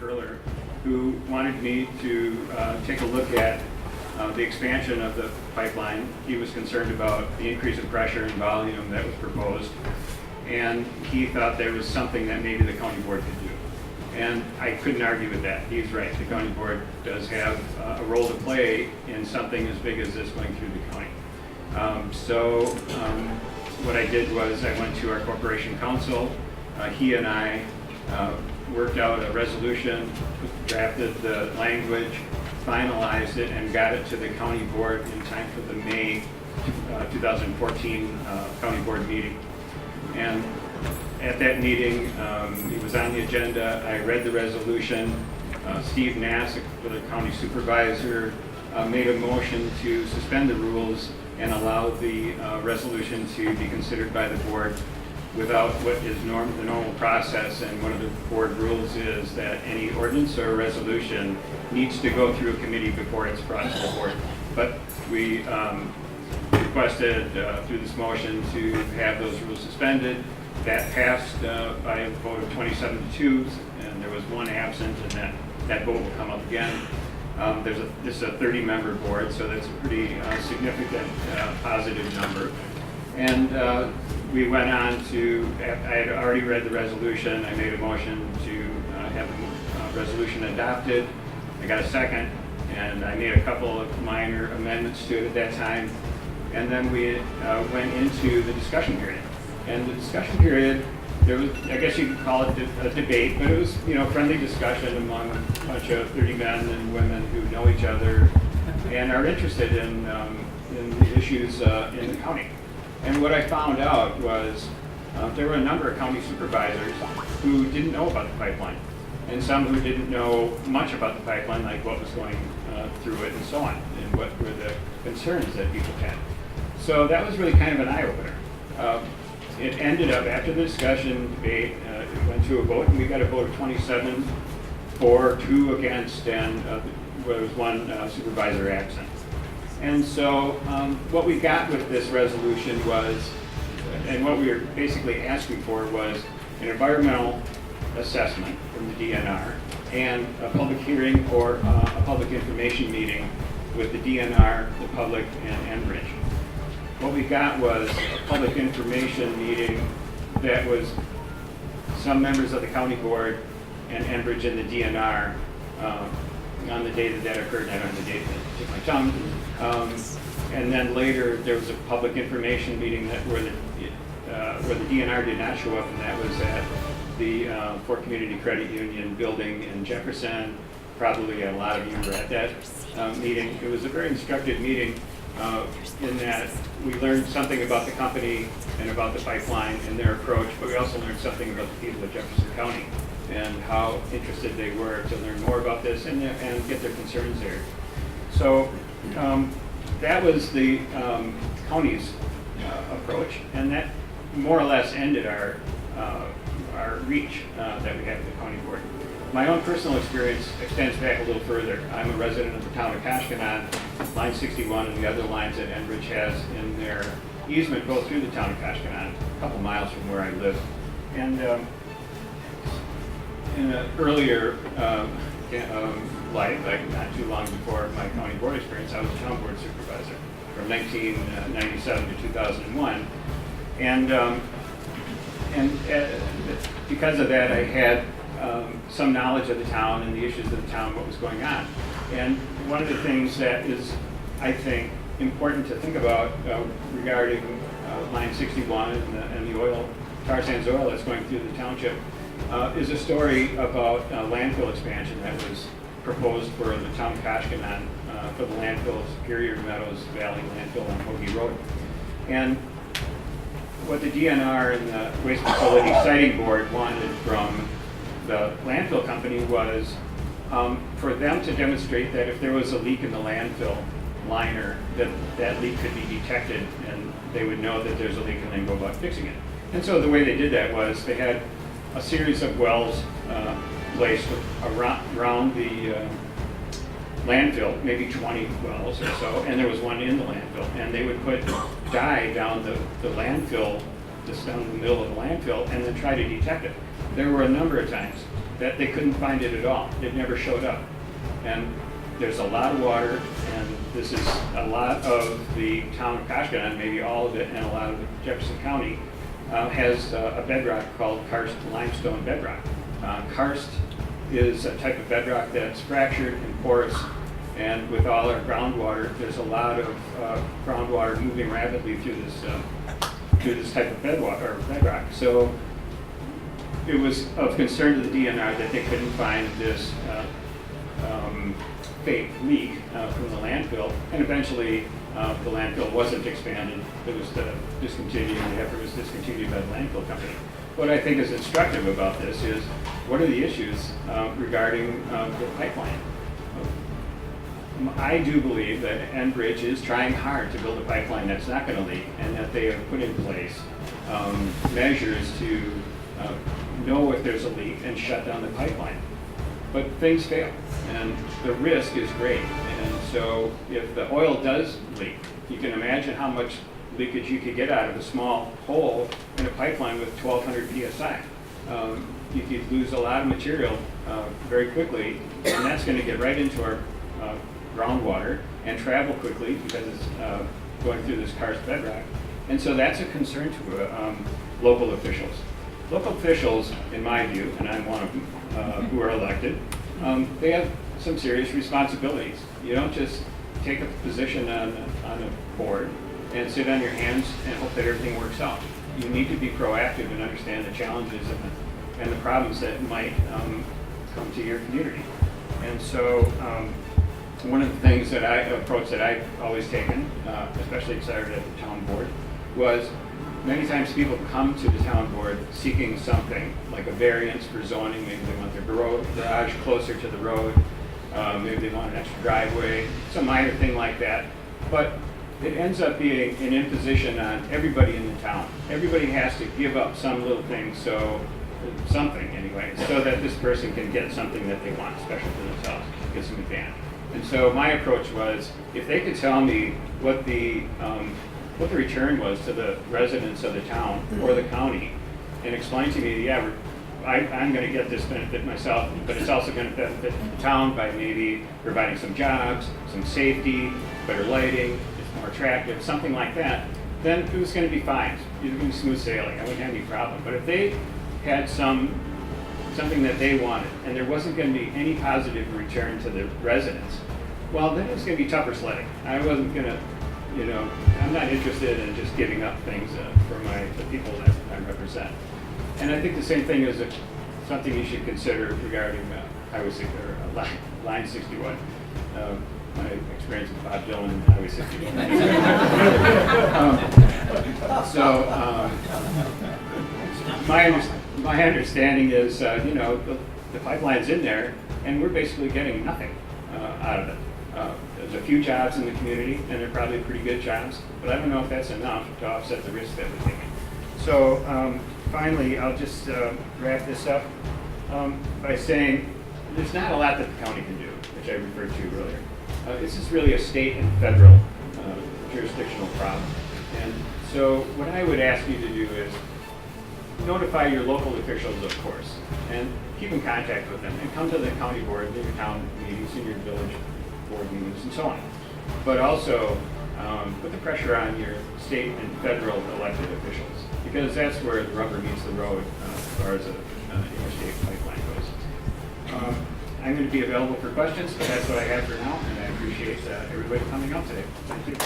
Curler, who wanted me to take a look at the expansion of the pipeline. He was concerned about the increase in pressure and volume that was proposed, and he thought there was something that maybe the county board could do. And I couldn't argue with that. He's right. The county board does have a role to play in something as big as this going through the county. What I did was I went to our corporation counsel. He and I worked out a resolution, drafted the language, finalized it, and got it to the county board in time for the May 2014 county board meeting. And at that meeting, it was on the agenda. I read the resolution. Steve Nass, the county supervisor, made a motion to suspend the rules and allow the resolution to be considered by the board without what is the normal process. And one of the board rules is that any ordinance or resolution needs to go through a committee before it's brought to the board. But we requested through this motion to have those rules suspended. That passed by a vote of 27-2, and there was one absent, and that vote will come up again. This is a 30-member board, so that's a pretty significant positive number. And we went on to, I had already read the resolution. I made a motion to have the resolution adopted. I got a second, and I made a couple of minor amendments to it at that time. And then we went into the discussion period. And the discussion period, there was, I guess you could call it a debate, but it was, friendly discussion among a bunch of 30 men and women who know each other and are interested in the issues in the county. And what I found out was there were a number of county supervisors who didn't know about the pipeline, and some who didn't know much about the pipeline, like what was going through it and so on, and what were the concerns that people had. So that was really kind of an eye-opener. It ended up, after the discussion, debate, it went to a vote, and we got a vote of 27 for, 2 against, and there was one supervisor absent. And so what we got with this resolution was, and what we were basically asking for was an environmental assessment from the DNR and a public hearing or a public information meeting with the DNR, the public, and Enbridge. What we got was a public information meeting that was some members of the county board and Enbridge and the DNR on the day that occurred. I don't know the date, that took my tongue. And then later there was a public information meeting where the DNR did not show up, and that was at the Fort Community Credit Union building in Jefferson. Probably a lot of you were at that meeting. It was a very instructive meeting in that we learned something about the company and about the pipeline and their approach, but we also learned something about the people of Jefferson County and how interested they were to learn more about this and get their concerns there. So that was the county's approach, and that more or less ended our reach that we had at the county board. My own personal experience extends back a little further. I'm a resident of the town of Kashkanan. Line 61 and the other lines that Enbridge has in their easement go through the town of Kashkanan, a couple miles from where I live. And in an earlier life, like not too long before my county board experience, I was a town board supervisor from 1997 to 2001. And because of that, I had some knowledge of the town and the issues of the town, what was going on. And one of the things that is, I think, important to think about regarding Line 61 and the oil, tar sands oil that's going through the township is a story about landfill expansion that was proposed for the town of Kashkanan for the landfill, Superior Meadows Valley landfill on Hoagie Road. And what the DNR and the Waste Facility Siting Board wanted from the landfill company was for them to demonstrate that if there was a leak in the landfill liner, that leak could be detected and they would know that there's a leak and then go about fixing it. And so the way they did that was they had a series of wells placed around the landfill, maybe 20 wells or so, and there was one in the landfill. And they would put dye down the landfill, just down the middle of the landfill, and then try to detect it. There were a number of times that they couldn't find it at all. It never showed up. And there's a lot of water, and this is a lot of the town of Koshkonong, maybe all of it, and a lot of Jefferson County has a bedrock called karst limestone bedrock. Karst is a type of bedrock that's fractured and porous, and with all our groundwater, there's a lot of groundwater moving rapidly through this type of bedrock. So it was of concern to the DNR that they couldn't find this fake leak from the landfill, and eventually the landfill wasn't expanded. It was discontinued, the effort was discontinued by the landfill company. What I think is instructive about this is, what are the issues regarding the pipeline? I do believe that Enbridge is trying hard to build a pipeline that's not going to leak, and that they have put in place measures to know if there's a leak and shut down the pipeline. But things fail, and the risk is great. And so if the oil does leak, you can imagine how much leakage you could get out of a small hole in a pipeline with 1,200 psi. You could lose a lot of material very quickly, and that's going to get right into our groundwater and travel quickly because it's going through this karst bedrock. And so that's a concern to local officials. Local officials, in my view, and I'm one of them, who are elected, they have some serious responsibilities. You don't just take a position on a board and sit on your hands and hope that everything works out. You need to be proactive and understand the challenges and the problems that might come to your community. And so one of the things that approach that I've always taken, especially started at the town board, was many times people come to the town board seeking something like a variance for zoning. Maybe they want their garage closer to the road. Maybe they want an extra driveway, some minor thing like that. But it ends up being an imposition on everybody in the town. Everybody has to give up some little thing, something anyway, so that this person can get something that they want special for themselves, get some advantage. And so my approach was, if they could tell me what the return was to the residents of the town or the county, and explain to me, yeah, I'm going to get this benefit myself, but it's also going to benefit the town by maybe providing some jobs, some safety, better lighting, it's more attractive, something like that, then it was going to be fine. It was going to be smooth sailing. I wouldn't have any problem. But if they had something that they wanted, and there wasn't going to be any positive return to the residents, well, then it was going to be tougher sledding. I wasn't going to, I'm not interested in just giving up things for the people that I represent. And I think the same thing is something you should consider regarding Highway 6 or Line 61. My experience with Bob Dylan and Highway 61. My understanding is, the pipeline's in there, and we're basically getting nothing out of it. There's a few jobs in the community, and they're probably pretty good jobs, but I don't know if that's enough to offset the risk that we're taking. So finally, I'll just wrap this up by saying there's not a lot that the county can do, which I referred to earlier. This is really a state and federal jurisdictional problem. And so what I would ask you to do is notify your local officials, of course, and keep in contact with them, and come to the county board, in your town meetings, in your village board meetings, and so on. But also put the pressure on your state and federal elected officials, because that's where the rubber meets the road as far as the interstate pipeline goes. I'm going to be available for questions, but that's what I have for now, and I appreciate everybody coming out today. Thank you.